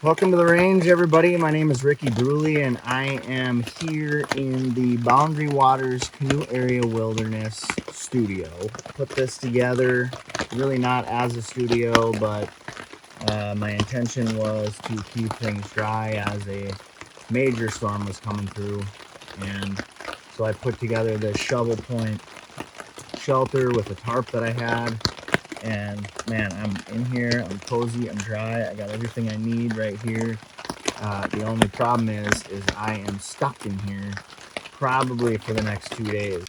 Welcome to the range, everybody. My name is Ricky Bruley, and I am here in the Boundary Waters Canoe Area Wilderness studio. Put this together really not as a studio, but my intention was to keep things dry as a major storm was coming through. And so I put together this shovel point shelter with a tarp that I had. And man, I'm in here, I'm cozy, I'm dry, I got everything I need right here. The only problem is I am stuck in here probably for the next 2 days.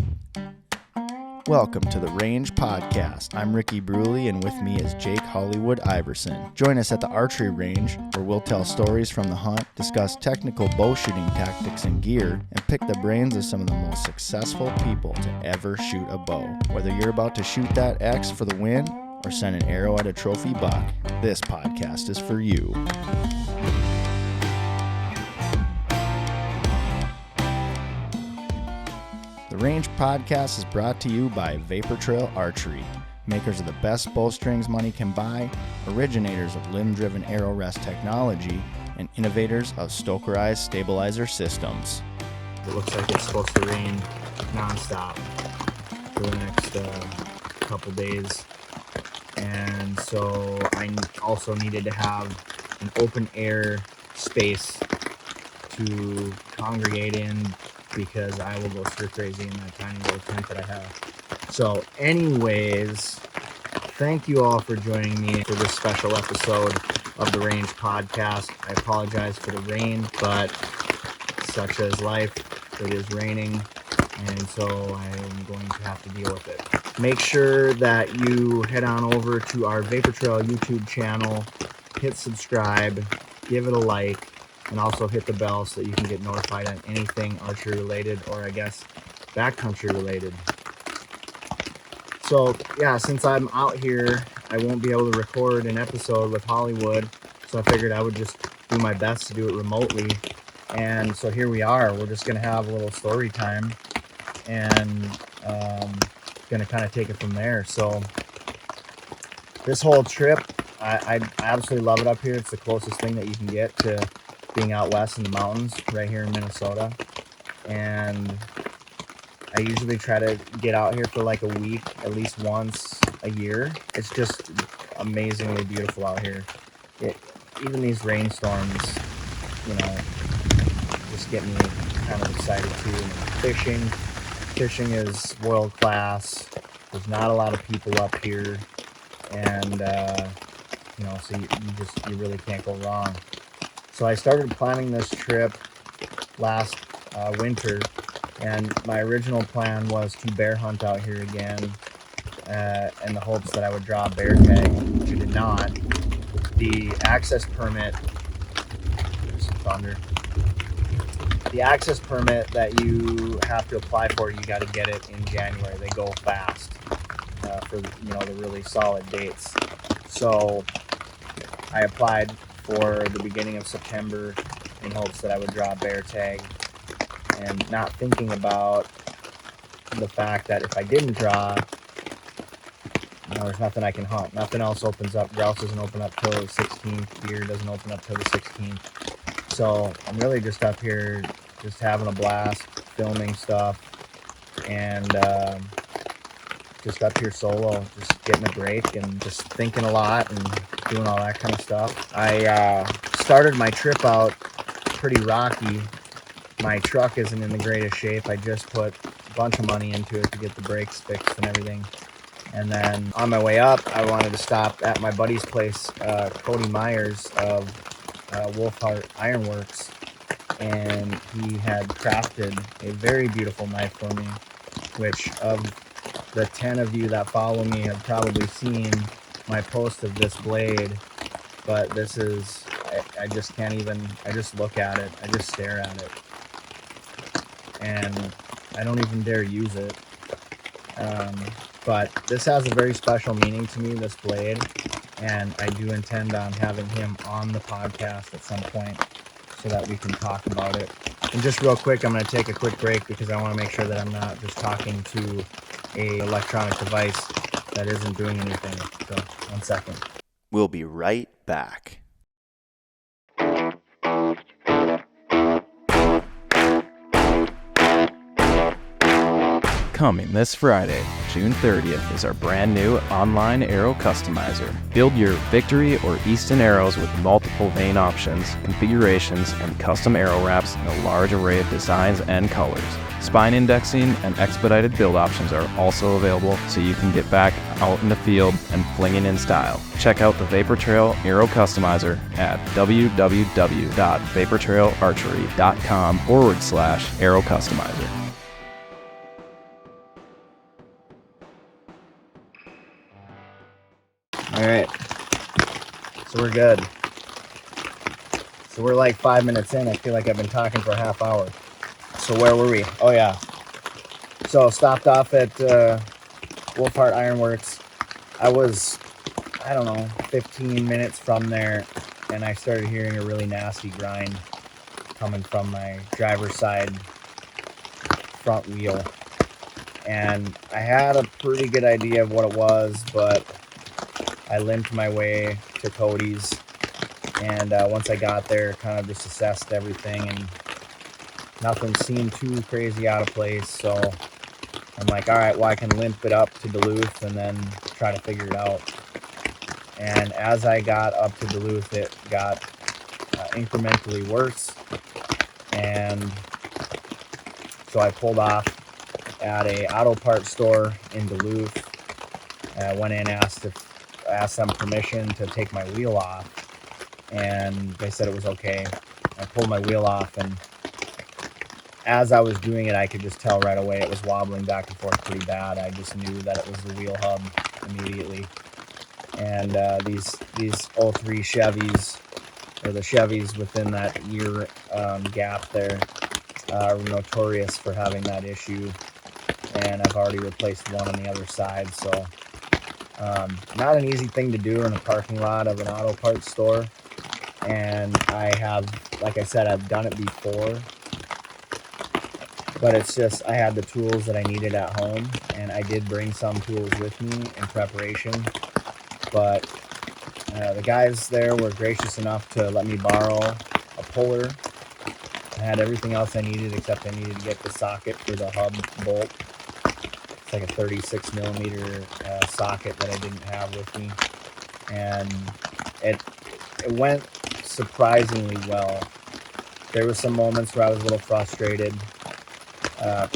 Welcome to the Range Podcast. I'm Ricky Bruley, and with me is Jake Hollywood Iverson. Join us at the Archery range, where we'll tell stories from the hunt, discuss technical bow shooting tactics and gear, and pick the brains of some of the most successful people to ever shoot a bow. Whether you're about to shoot that X for the win or send an arrow at a trophy buck, this podcast is for you. The Range Podcast is brought to you by Vapor Trail Archery, makers of the best bowstrings money can buy, originators of limb-driven arrow rest technology, and innovators of Stokerized stabilizer systems. It looks like it's supposed to rain nonstop for the next couple days. And so I also needed to have an open air space to congregate in, because I will go stir crazy in that tiny little tent that I have. So anyways, thank you all for joining me for this special episode of the Range Podcast. I apologize for the rain, but such is life. It is raining, and so I'm going to have to deal with it. Make sure that you head on over to our Vapor Trail YouTube channel, hit subscribe, give it a like, and also hit the bell so that you can get notified on anything archery related, or I guess backcountry related. So yeah, since I'm out here, I won't be able to record an episode with Hollywood, so I figured I would just do my best to do it remotely. And so here we are. We're just gonna have a little story time, and gonna kind of take it from there. So this whole trip, I absolutely love it up here. It's the closest thing that you can get to being out west in the mountains right here in Minnesota. And I usually try to get out here for like a week, at least once a year. It's just amazingly beautiful out here. Even these rainstorms, just get me kind of excited too. And fishing is world class. There's not a lot of people up here, and so you really can't go wrong. So I started planning this trip last winter, and my original plan was to bear hunt out here again, in the hopes that I would draw a bear tag, which I did not. The access permit, there's some thunder. The access permit that you have to apply for, you got to get it in January. They go fast for the really solid dates. So I applied for the beginning of September in hopes that I would draw a bear tag, and not thinking about the fact that if I didn't draw, there's nothing I can hunt. Nothing else opens up. Grouse doesn't open up till the 16th. Deer doesn't open up till the 16th. So I'm really just up here just having a blast, filming stuff, and just up here solo, just getting a break and just thinking a lot and doing all that kind of stuff. I started my trip out pretty rocky. My truck isn't in the greatest shape. I just put a bunch of money into it to get the brakes fixed and everything. And then on my way up, I wanted to stop at my buddy's place, Cody Myers of Wolfheart Ironworks, and he had crafted a very beautiful knife for me, which of the 10 of you that follow me have probably seen my post of this blade, but this is, I just can't even, I just look at it, I just stare at it, and I don't even dare use it. But this has a very special meaning to me, this blade, and I do intend on having him on the podcast at some point so that we can talk about it. And just real quick, I'm going to take a quick break because I want to make sure that I'm not just talking to a electronic device that isn't doing anything. So, 1 second. We'll be right back. Coming this Friday, June 30th, is our brand new online arrow customizer. Build your Victory or Easton arrows with multiple vane options, configurations, and custom arrow wraps in a large array of designs and colors. Spine indexing and expedited build options are also available, so you can get back out in the field and flinging in style. Check out the Vapor Trail Arrow Customizer at www.vaportrailarchery.com/arrow customizer. All right, so we're good. So we're like 5 minutes in. I feel like I've been talking for a half hour. So where were we? Oh yeah. So stopped off at Wolfhart Ironworks. I was, I don't know, 15 minutes from there, and I started hearing a really nasty grind coming from my driver's side front wheel. And I had a pretty good idea of what it was, but I limped my way to Cody's, and once I got there, kind of just assessed everything, and nothing seemed too crazy out of place. So I'm like, all right, well, I can limp it up to Duluth and then try to figure it out. And as I got up to Duluth, it got incrementally worse. And so I pulled off at a auto parts store in Duluth. I went in, asked them permission to take my wheel off, and they said it was okay. I pulled my wheel off, and as I was doing it, I could just tell right away it was wobbling back and forth pretty bad. I just knew that it was the wheel hub immediately. And these 03 Chevys, or the Chevys within that year gap there, are notorious for having that issue. And I've already replaced one on the other side, so not an easy thing to do in a parking lot of an auto parts store. And I have, like I said, I've done it before, but it's just, I had the tools that I needed at home, and I did bring some tools with me in preparation, but the guys there were gracious enough to let me borrow a puller. I had everything else I needed, except I needed to get the socket for the hub bolt. It's like a 36 millimeter socket that I didn't have with me, and it went surprisingly well. There were some moments where I was a little frustrated.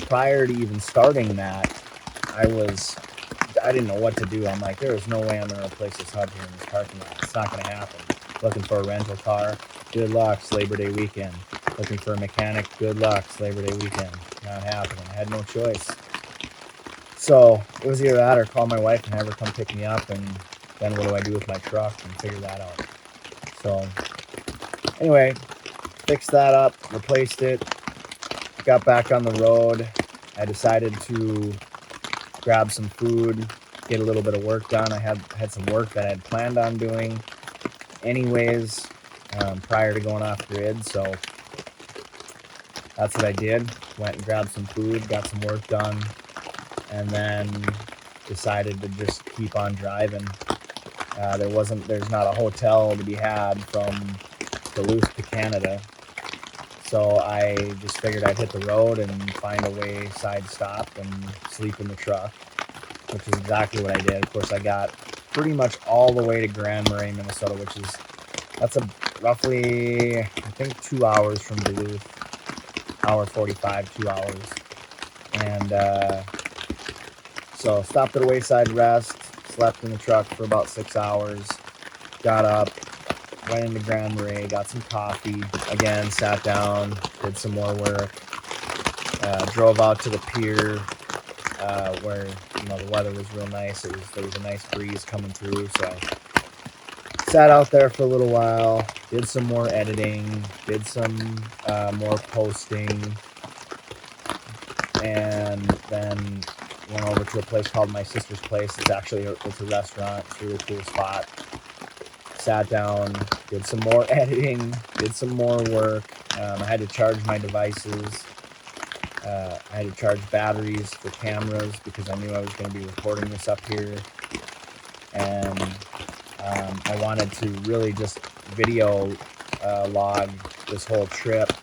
Prior to even starting that, I didn't know what to do. I'm like, there is no way I'm going to replace this hub here in this parking lot. It's not going to happen. Looking for a rental car, good luck, it's Labor Day weekend. Looking for a mechanic, good luck, it's Labor Day weekend. Not happening. I had no choice. So it was either that or call my wife and have her come pick me up, and then what do I do with my truck, and figure that out. So anyway, fixed that up, replaced it, got back on the road. I decided to grab some food, get a little bit of work done. I had some work that I had planned on doing anyways prior to going off grid, so that's what I did. Went and grabbed some food, got some work done, and then decided to just keep on driving. There's not a hotel to be had from Duluth to Canada, so I just figured I'd hit the road and find a wayside stop and sleep in the truck, which is exactly what I did. Of course, I got pretty much all the way to Grand Marais, Minnesota, that's a roughly, I think, 2 hours from Duluth, hour 45, 2 hours. And so stopped at a wayside rest, slept in the truck for about 6 hours, got up, went into Grand Marais, got some coffee, again, sat down, did some more work, drove out to the pier where, the weather was real nice. There was a nice breeze coming through, so sat out there for a little while, did some more editing, did some more posting, and then went over to a place called My Sister's Place. It's a restaurant. It's a really cool spot. Sat down, did some more editing, did some more work. I had to charge my devices. I had to charge batteries for cameras because I knew I was going to be recording this up here. And I wanted to really just video log this whole trip.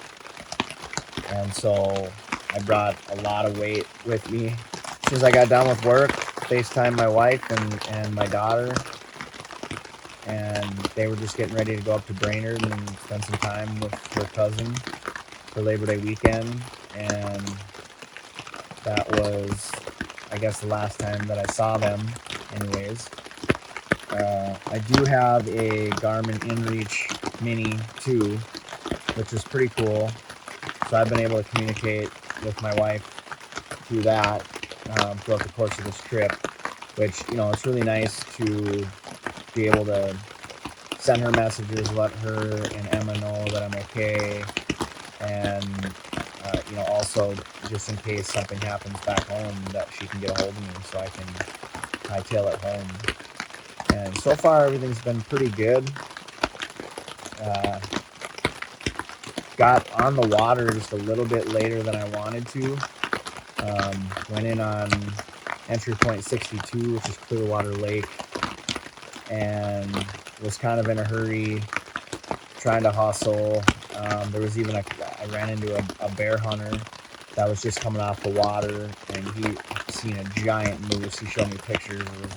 And so I brought a lot of weight with me. soon as I got done with work, FaceTimed my wife and my daughter, and they were just getting ready to go up to Brainerd and spend some time with her cousin for Labor Day weekend. And that was, I guess, the last time that I saw them anyways. I do have a Garmin InReach Mini 2, which is pretty cool. So I've been able to communicate with my wife through that throughout the course of this trip, which, it's really nice to be able to send her messages, let her and Emma know that I'm okay, and also just in case something happens back home, that she can get a hold of me so I can hightail it home. And so far everything's been pretty good. Got on the water just a little bit later than I wanted to. Went in on entry point 62, which is Clearwater Lake, and was kind of in a hurry, trying to hustle. There was even I ran into a bear hunter that was just coming off the water, and he seen a giant moose. He showed me pictures. It was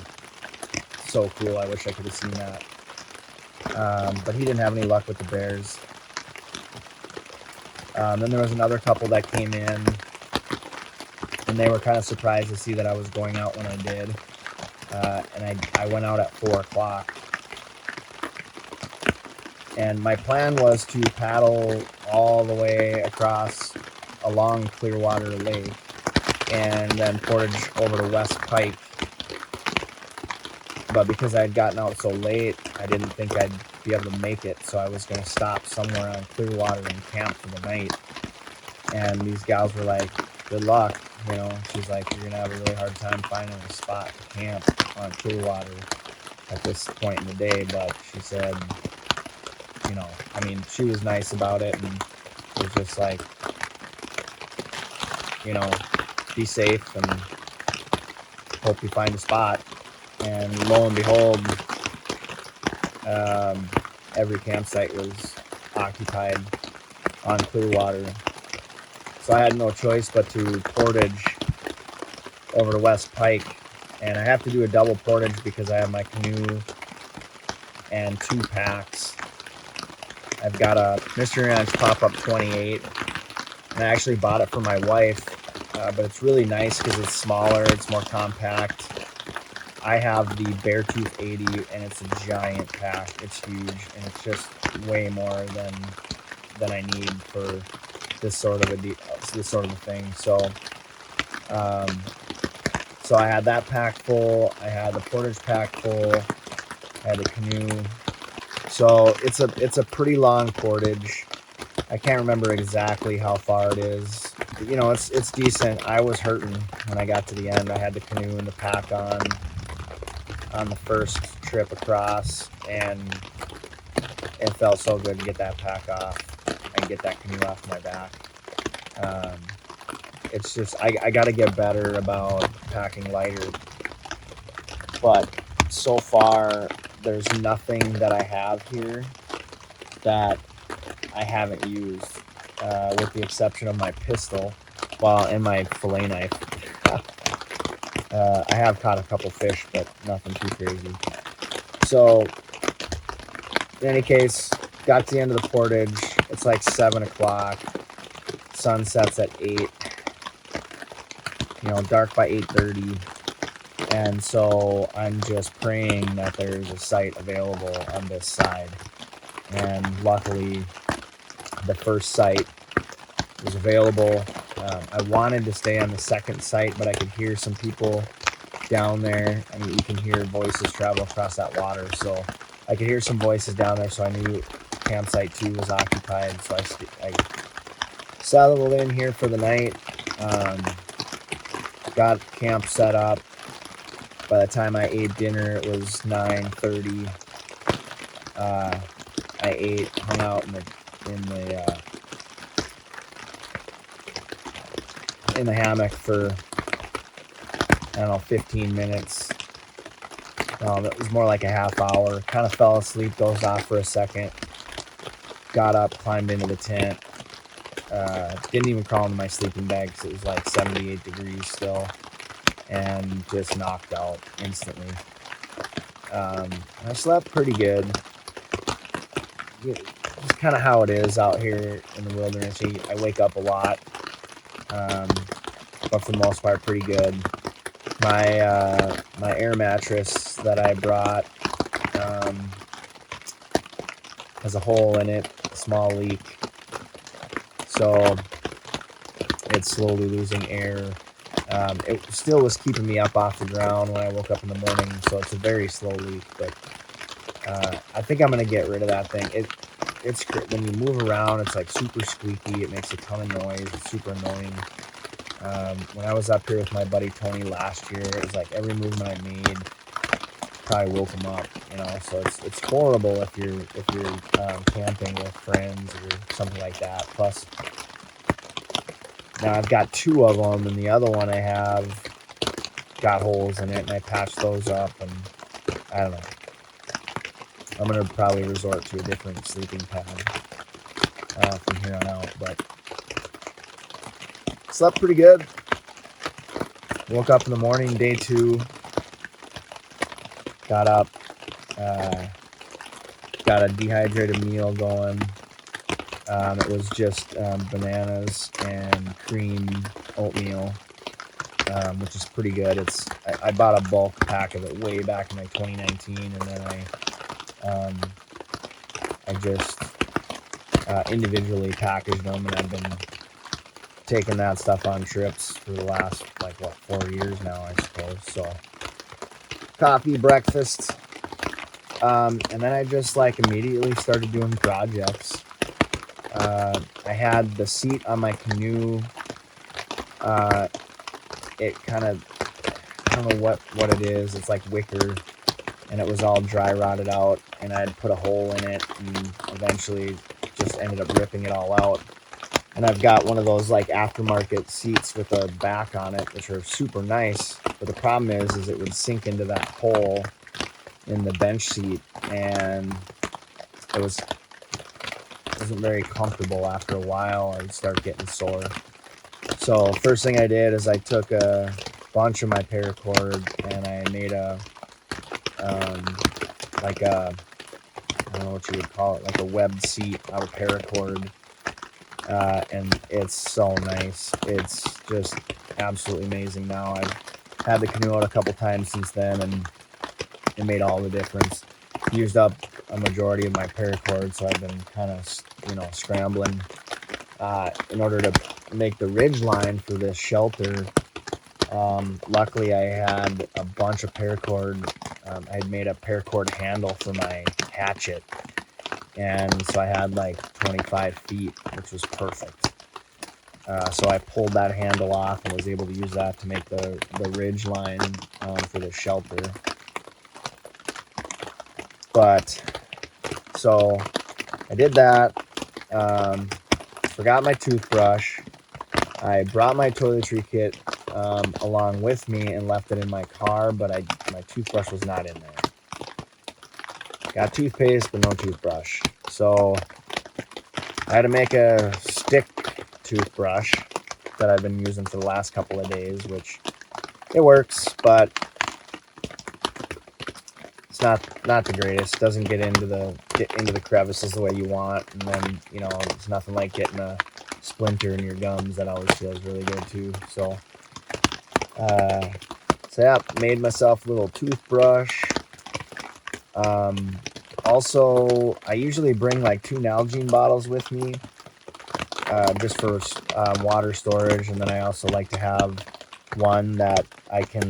so cool. I wish I could have seen that. But he didn't have any luck with the bears. Then there was another couple that came in, and they were kind of surprised to see that I was going out when I did. And I went out at 4 o'clock. And my plan was to paddle all the way across along Clearwater Lake and then portage over to West Pike. But because I had gotten out so late, I didn't think I'd be able to make it. So I was going to stop somewhere on Clearwater and camp for the night. And these gals were like, good luck. She's like, you're going to have a really hard time finding a spot to camp on Clearwater at this point in the day. But she said, she was nice about it, and was just like, be safe and hope you find a spot. And lo and behold, every campsite was occupied on Clearwater. So I had no choice but to portage over to West Pike. And I have to do a double portage because I have my canoe and 2 packs. I've got a Mystery Ranch Pop-Up 28. And I actually bought it for my wife. But it's really nice because it's smaller, it's more compact. I have the Beartooth 80, and it's a giant pack. It's huge, and it's just way more than I need for this sort of a thing. So I had that pack full. I had the portage pack full. I had the canoe. So it's a pretty long portage. I can't remember exactly how far it is. It's decent. I was hurting when I got to the end. I had the canoe and the pack on the first trip across, and it felt so good to get that pack off and get that canoe off my back. It's just I got to get better about packing lighter, but so far there's nothing that I have here that I haven't used, with the exception of my pistol, and my fillet knife. I have caught a couple fish, but nothing too crazy. So, in any case, got to the end of the portage. It's like 7 o'clock. Sun sets at 8. Dark by 8:30. And so I'm just praying that there's a site available on this side. And luckily, the first site was available. I wanted to stay on the second site, but I could hear some people down there. You can hear voices travel across that water. So I could hear some voices down there, so I knew campsite 2 was occupied. So I settled in here for the night. Got camp set up. By the time I ate dinner, it was 9:30. I ate, hung out in the hammock for 15 minutes. It was more like a half hour. Kind of fell asleep, dozed off for a second. Got up, climbed into the tent. Didn't even crawl into my sleeping bag because it was like 78 degrees still. and just knocked out instantly. I slept pretty good. It's kind of how it is out here in the wilderness. I wake up a lot, but for the most part, pretty good. My air mattress that I brought has a hole in it, a small leak, so it's slowly losing air. It still was keeping me up off the ground when I woke up in the morning, so it's a very slow leak, but I think I'm gonna get rid of that thing. It's when you move around, it's like super squeaky. It makes a ton of noise. It's super annoying. When I was up here with my buddy Tony last year, it was like every movement I made probably woke him up, so it's horrible if you're camping with friends or something like that. Plus, now I've got 2 of them, and the other one I have got holes in it, and I patched those up, and I don't know. I'm gonna probably resort to a different sleeping pad from here on out, but slept pretty good. Woke up in the morning, day 2. Got up, got a dehydrated meal going. It was just bananas and cream oatmeal, which is pretty good. I bought a bulk pack of it way back in like 2019, and then I just individually packaged them, and I've been taking that stuff on trips for the last 4 years now, I suppose. So coffee, breakfast, and then I just immediately started doing projects. I had the seat on my canoe. It kind of, I don't know what it is. It's like wicker, and it was all dry rotted out, and I'd put a hole in it, and eventually just ended up ripping it all out. And I've got one of those aftermarket seats with a back on it, which are super nice. But the problem is it would sink into that hole in the bench seat, and it wasn't very comfortable. After a while, I'd start getting sore. So first thing I did is I took a bunch of my paracord, and I made a I don't know what you would call it, like a webbed seat out of paracord. And it's so nice. It's just absolutely amazing now. I've had the canoe out a couple times since then, and it made all the difference. Used up a majority of my paracord, so I've been kind of scrambling in order to make the ridge line for this shelter. Luckily I had a bunch of paracord. I had made a paracord handle for my hatchet, and so I had 25 feet, which was perfect. So I pulled that handle off and was able to use that to make the ridge line for the shelter. But so I did that. Forgot my toothbrush. I brought my toiletry kit along with me and left it in my car, but my toothbrush was not in there. Got toothpaste, but no toothbrush. So I had to make a stick toothbrush that I've been using for the last couple of days, which it works, but it's not the greatest. Doesn't get into the crevices the way you want, and then it's nothing like getting a splinter in your gums. That always feels really good too. So yeah, made myself a little toothbrush. Also, I usually bring 2 Nalgene bottles with me, just for water storage, and then I also like to have one that I can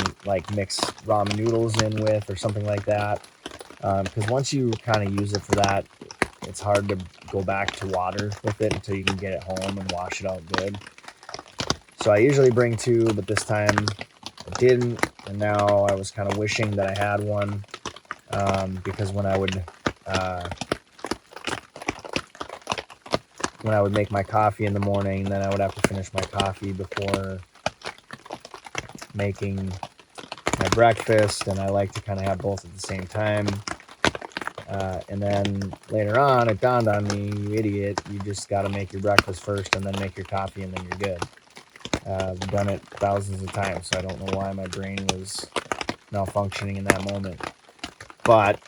mix ramen noodles in with or something like that, because once you kind of use it for that, it's hard to go back to water with it until you can get it home and wash it out good. So I usually bring 2, but this time I didn't, and now I was kind of wishing that I had one, because when I would make my coffee in the morning, then I would have to finish my coffee before making my breakfast, and I like to kind of have both at the same time. And then later on, it dawned on me, you idiot, you just got to make your breakfast first and then make your coffee, and then you're good. I've done it thousands of times, so I don't know why my brain was malfunctioning in that moment. But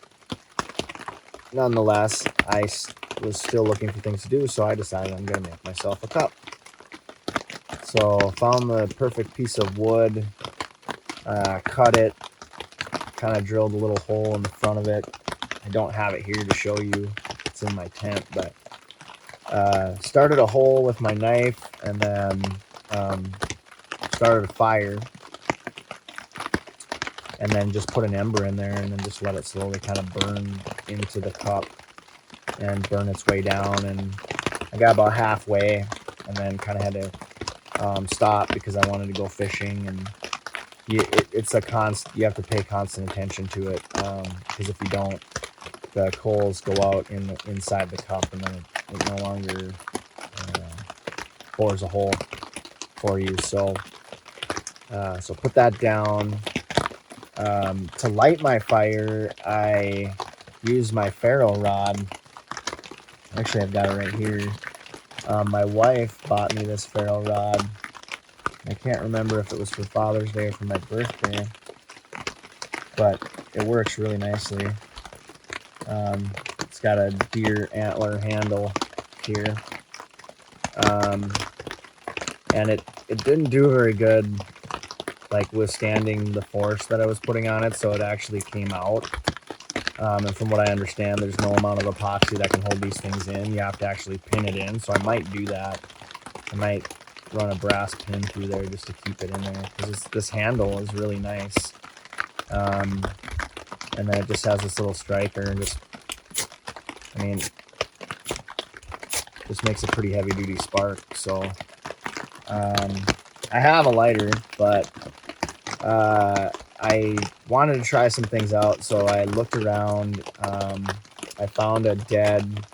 nonetheless, I was still looking for things to do, so I decided I'm going to make myself a cup. So found the perfect piece of wood, cut it, kind of drilled a little hole in the front of it. I don't have it here to show you. It's in my tent, but started a hole with my knife and then started a fire and then just put an ember in there and then just let it slowly kind of burn into the cup and burn its way down. And I got about halfway and then kind of had to stop because I wanted to go fishing. And it's a you have to pay constant attention to it because if you don't, the coals go out inside the cup and then it no longer bores a hole for you. So put that down. To light my fire, I use my ferro rod. Actually, I've got it right here. My wife bought me this ferro rod. I can't remember if it was for Father's Day or for my birthday, but it works really nicely. It's got a deer antler handle here. And it didn't do very good, like withstanding the force that I was putting on it, so it actually came out. And from what I understand, there's no amount of epoxy that can hold these things in. You have to actually pin it in, so I might do that. I might run a brass pin through there just to keep it in there, because this handle is really nice. And then it just has this little striker and just makes a pretty heavy duty spark. So I have a lighter, but I wanted to try some things out, so I looked around. I found a dead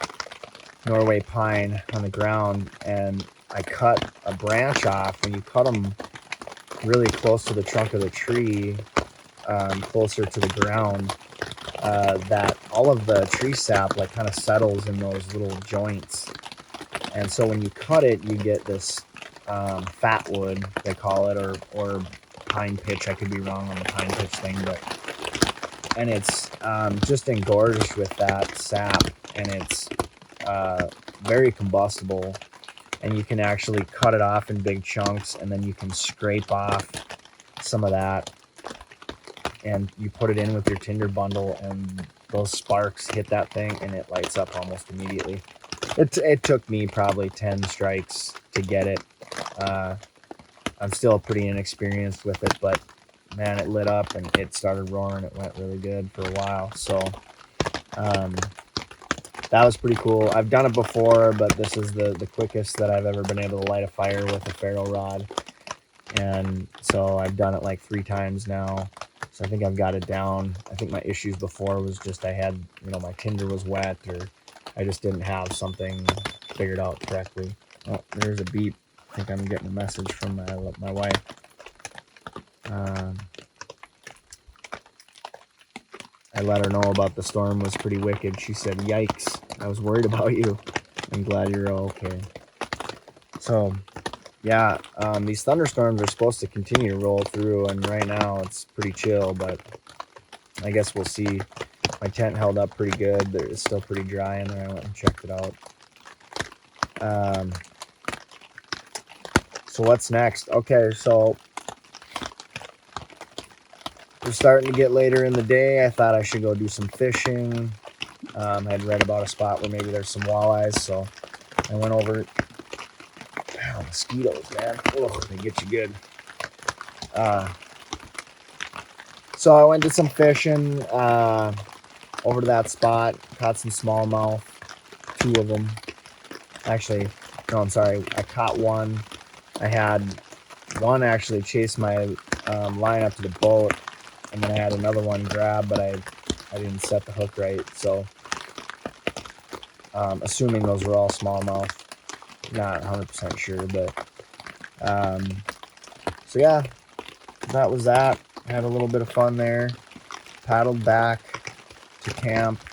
Norway pine on the ground, and I cut a branch off. When you cut them really close to the trunk of the tree, closer to the ground, that all of the tree sap like kind of settles in those little joints. And so when you cut it, you get this fat wood, they call it, or pine pitch. I could be wrong on the pine pitch thing, and it's just engorged with that sap, and it's very combustible. And you can actually cut it off in big chunks, and then you can scrape off some of that, and you put it in with your tinder bundle, and those sparks hit that thing, and it lights up almost immediately. It took me probably 10 strikes to get it. I'm still pretty inexperienced with it, but man, it lit up and it started roaring. It went really good for a while. So that was pretty cool. I've done it before, but this is the quickest that I've ever been able to light a fire with a ferro rod. And so I've done it like 3 times now. So I think I've got it down. I think my issues before was just I had, my tinder was wet, or I just didn't have something figured out correctly. Oh, there's a beep. I think I'm getting a message from my wife. I let her know about the storm was pretty wicked. She said, "Yikes, I was worried about you. I'm glad you're okay." So, yeah, these thunderstorms are supposed to continue to roll through, and right now it's pretty chill, but I guess we'll see. My tent held up pretty good. It's still pretty dry in there. I went and checked it out. So what's next? Okay, so we're starting to get later in the day. I thought I should go do some fishing. I had read about a spot where maybe there's some walleyes, so I went over. Oh, mosquitoes, man. Ugh, they get you good. So I went to some fishing over to that spot. Caught some smallmouth, 2 of them. Actually, no, I'm sorry. I caught one. I had one actually chase my line up to the boat, and then I had another one grab, but I didn't set the hook right. So assuming those were all smallmouth, not 100% sure, but so yeah, that was that. I had a little bit of fun there. Paddled back to camp.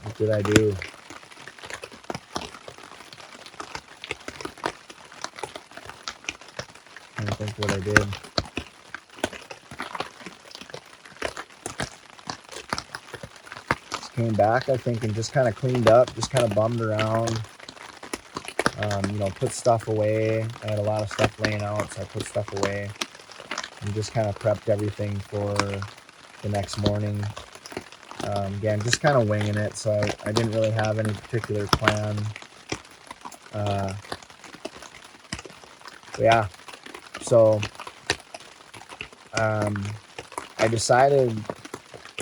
What did I do? think what I did. Just came back, I think, and just kind of cleaned up, just kind of bummed around. Put stuff away. I had a lot of stuff laying out, so I put stuff away and just kind of prepped everything for the next morning. Again, just kind of winging it, so I didn't really have any particular plan. Yeah, so I decided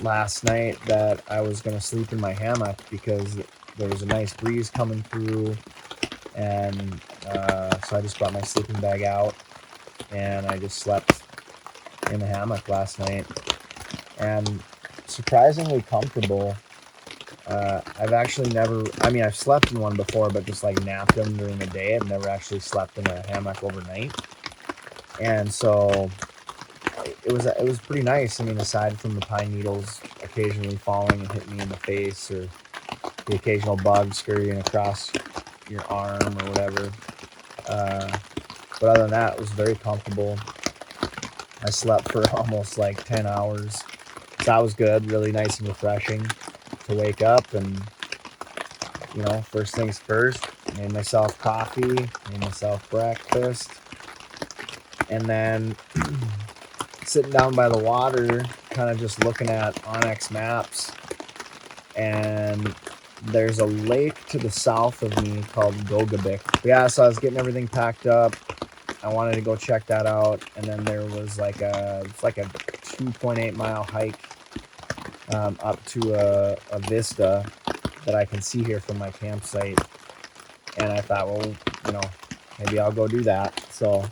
last night that I was going to sleep in my hammock because there was a nice breeze coming through, and so I just brought my sleeping bag out and I just slept in the hammock last night, and surprisingly comfortable. I've actually never, I've slept in one before, but just like napped them during the day. I've never actually slept in a hammock overnight. And so it was pretty nice. Aside from the pine needles occasionally falling and hitting me in the face, or the occasional bug scurrying across your arm or whatever. But other than that, it was very comfortable. I slept for almost like 10 hours. So that was good, really nice and refreshing to wake up and, first things first, made myself coffee, made myself breakfast, and then sitting down by the water, kind of just looking at Onyx maps, and there's a lake to the south of me called Gogabik. Yeah, so I was getting everything packed up. I wanted to go check that out, and then there was like a 2.8 mile hike up to a vista that I can see here from my campsite, and I thought, well, maybe I'll go do that. So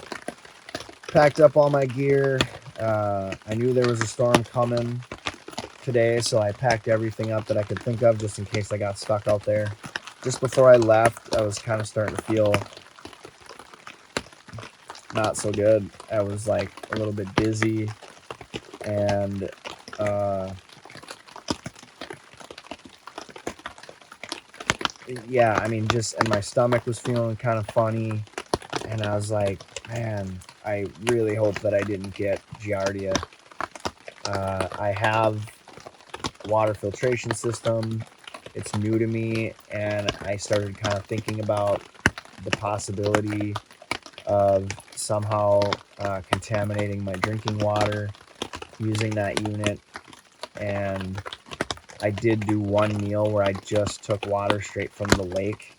packed up all my gear. I knew there was a storm coming today, so I packed everything up that I could think of just in case I got stuck out there. Just before I left, I was kind of starting to feel not so good. I was like a little bit dizzy, and and my stomach was feeling kind of funny, and I was like, man, I really hope that I didn't get Giardia. I have a water filtration system. It's new to me, and I started kind of thinking about the possibility of somehow contaminating my drinking water using that unit. And I did do one meal where I just took water straight from the lake,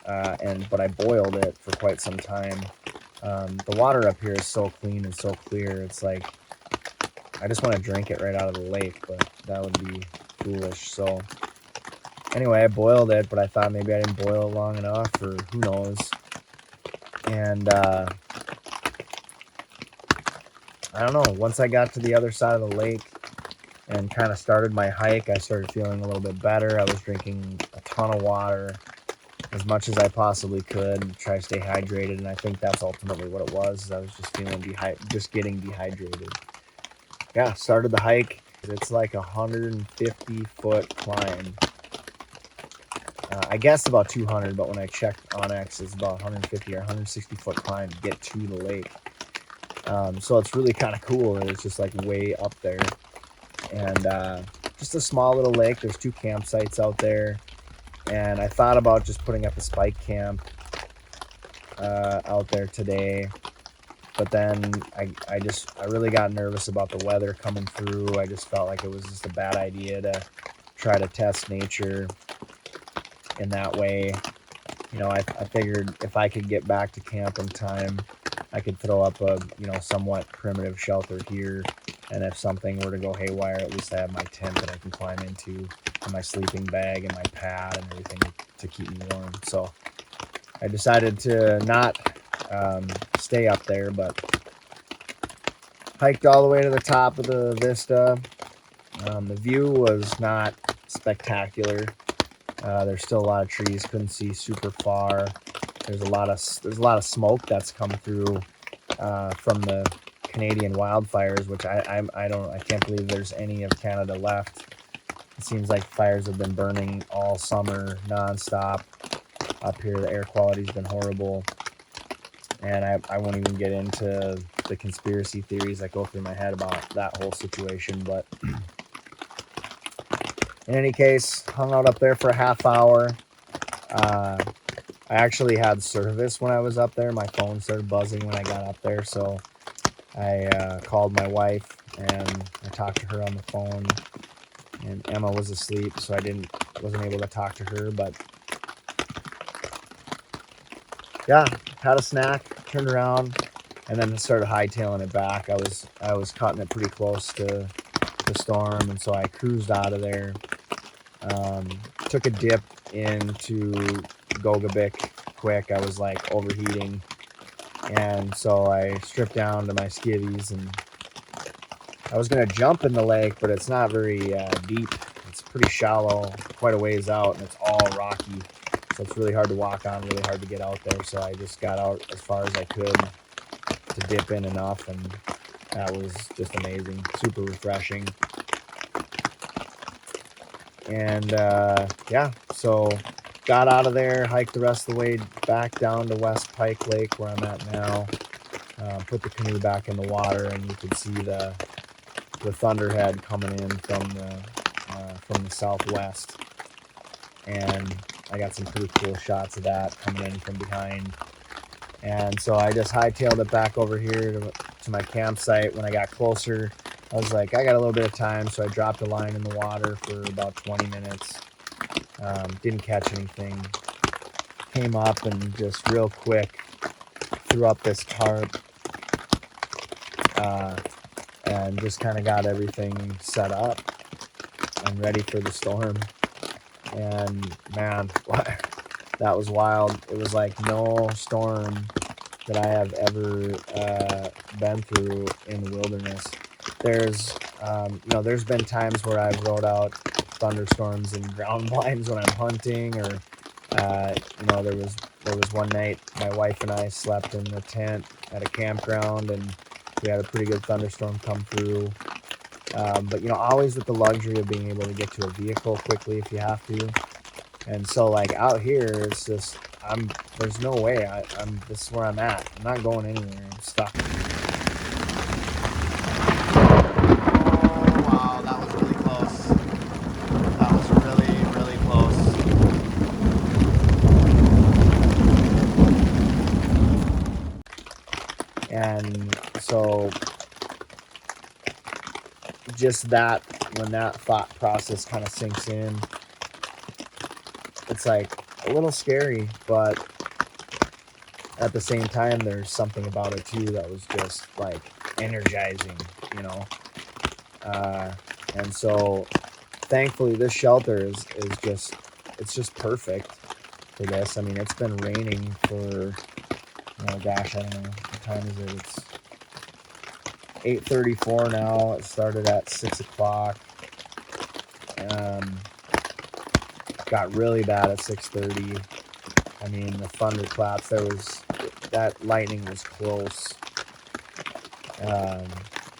but I boiled it for quite some time. The water up here is so clean and so clear. It's like I just want to drink it right out of the lake, but that would be foolish. So anyway, I boiled it, but I thought maybe I didn't boil it long enough, or who knows. And I don't know, once I got to the other side of the lake and kind of started my hike, I started feeling a little bit better. I was drinking a ton of water, as much as I possibly could, try to stay hydrated, and I think that's ultimately what it was. I was just feeling getting dehydrated. Yeah, started the hike. It's like 150-foot climb. I guessed about 200, but when I checked Onyx, it's about 150 or 160-foot climb to get to the lake. So it's really kind of cool, and it's just like way up there. And just a small little lake. There's 2 campsites out there, and I thought about just putting up a spike camp out there today, but then I really got nervous about the weather coming through. I just felt like it was just a bad idea to try to test nature in that way. I figured if I could get back to camp in time, I could throw up a somewhat primitive shelter here, and if something were to go haywire, at least I have my tent that I can climb into, and my sleeping bag and my pad and everything to keep me warm. So I decided to not stay up there, but hiked all the way to the top of the vista. The view was not spectacular. There's still a lot of trees, couldn't see super far. There's a lot of smoke that's come through from the Canadian wildfires, which I can't believe there's any of Canada left. It seems like fires have been burning all summer nonstop up here. The air quality's been horrible, and I won't even get into the conspiracy theories that go through my head about that whole situation. But in any case, hung out up there for a half hour. I actually had service when I was up there. My phone started buzzing when I got up there, so I called my wife and I talked to her on the phone. And Emma was asleep, so I wasn't able to talk to her. But yeah, had a snack, turned around, and then started hightailing it back. I was cutting it pretty close to the storm, and so I cruised out of there. Took a dip into Gogabik quick. I was like overheating, and so I stripped down to my skivvies, and I was gonna jump in the lake, but it's not very deep. It's pretty shallow, quite a ways out, and it's all rocky, so it's really hard to walk on, really hard to get out there. So I just got out as far as I could to dip in enough, and that was just amazing, super refreshing. And yeah, so got out of there, hiked the rest of the way back down to West Pike Lake where I'm at now. Put the canoe back in the water, and you could see the thunderhead coming in from the southwest, and I got some pretty cool shots of that coming in from behind. And so I just hightailed it back over here to my campsite. When I got closer, I was like, I got a little bit of time, so I dropped a line in the water for about 20 minutes. Didn't catch anything. Came up and just real quick threw up this tarp and just kind of got everything set up and ready for the storm. And man, that was wild. It was like no storm that I have ever been through in the wilderness. There's been times where I've rode out thunderstorms and ground blinds when I'm hunting, or there was one night my wife and I slept in the tent at a campground, and we had a pretty good thunderstorm come through. But always with the luxury of being able to get to a vehicle quickly if you have to. And so like out here, it's just there's no way. This is where I'm at. I'm not going anywhere. I'm stuck. Oh wow, that was really close. That was really, really close. And so just that, when that thought process kind of sinks in, it's like a little scary, but at the same time, there's something about it too that was just like energizing, and so thankfully this shelter is just perfect for this. I mean, it's been raining for, I don't know, what time is it? It's 8:34 now. It started at 6 o'clock. Got really bad at 6:30. I mean, the thunderclaps, that lightning was close.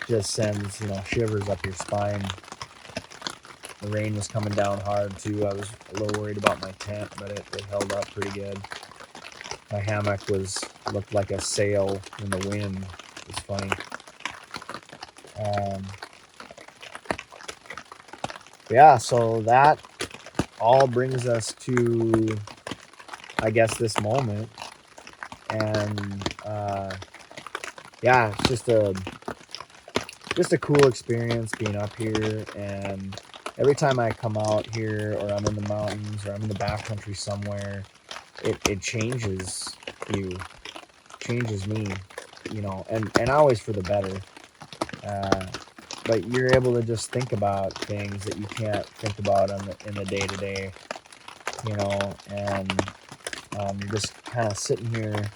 Just sends, shivers up your spine. The rain was coming down hard too. I was a little worried about my tent, but it held up pretty good. My hammock looked like a sail in the wind. It's funny. Yeah, so that all brings us to, I guess, this moment. And it's just a cool experience being up here. And every time I come out here, or I'm in the mountains, or I'm in the backcountry somewhere, it changes you, changes me, and always for the better. But you're able to just think about things that you can't think about in the day-to-day, and you're just kind of sitting here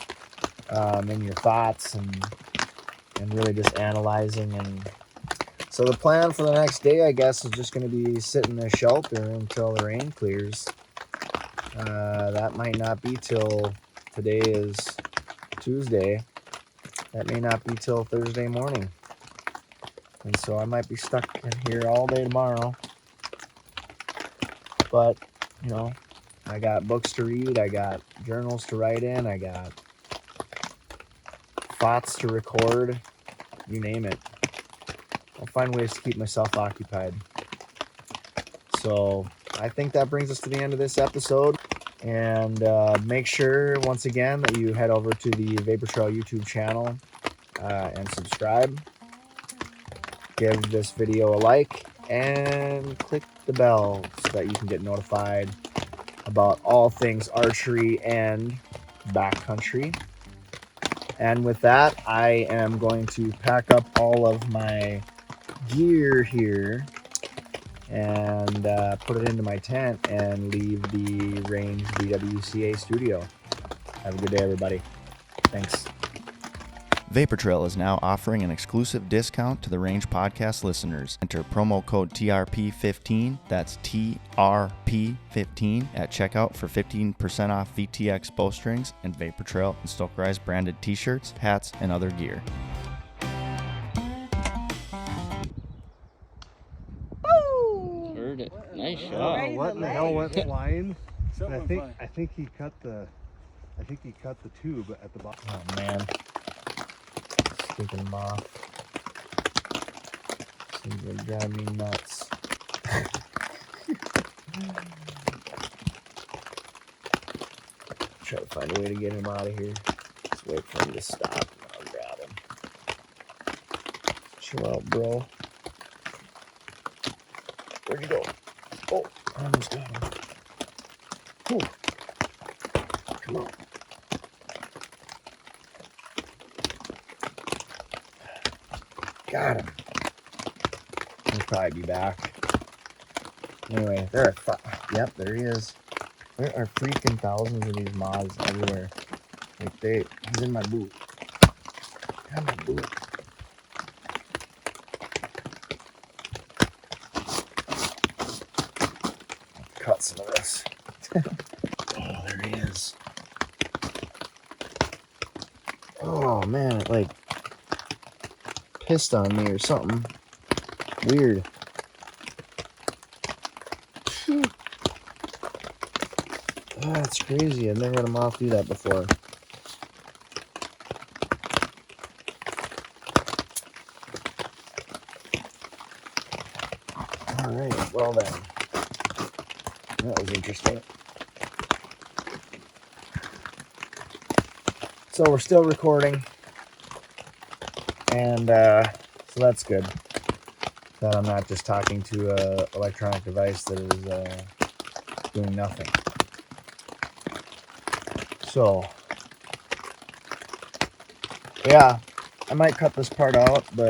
in your thoughts and really just analyzing. And so the plan for the next day, I guess, is just going to be sit in the shelter until the rain clears. That might not be till today is Tuesday. That may not be till Thursday morning. And so I might be stuck in here all day tomorrow. But, I got books to read. I got journals to write in. I got thoughts to record. you name it. I'll find ways to keep myself occupied. So I think that brings us to the end of this episode. And make sure, once again, that you head over to the Vapor Trail YouTube channel and subscribe. Give this video a like and click the bell so that you can get notified about all things archery and backcountry. And with that, I am going to pack up all of my gear here and put it into my tent and leave the Range VWCA studio. Have a good day, everybody. Thanks. Vapor Trail is now offering an exclusive discount to the Range podcast listeners. Enter promo code TRP15, that's TRP15, at checkout for 15% off VTX bowstrings and Vapor Trail and Stokerized branded t-shirts, hats, and other gear. Heard it. Nice I shot. don't know what in the hell went flying. And I think he cut the tube at the bottom. Oh, man. Stinking moth. Seems to drive me nuts. Try to find a way to get him out of here. Just wait for him to stop and I'll grab him. Chill out, bro. Where'd you go? Oh, I almost got him. Ooh. Come on. Got him. He'll probably be back. Anyway, there are yep, there he is. There are freaking thousands of these moths everywhere. Like he's in my boot. Got my boot. Cut some of this. Oh, there he is. Oh man, it like pissed on me or something. Weird. Oh, that's crazy. I've never had a moth do that before. Alright, well then. That was interesting. So we're still recording. And so that's good. That I'm not just talking to an electronic device that is doing nothing. So, yeah, I might cut this part out, but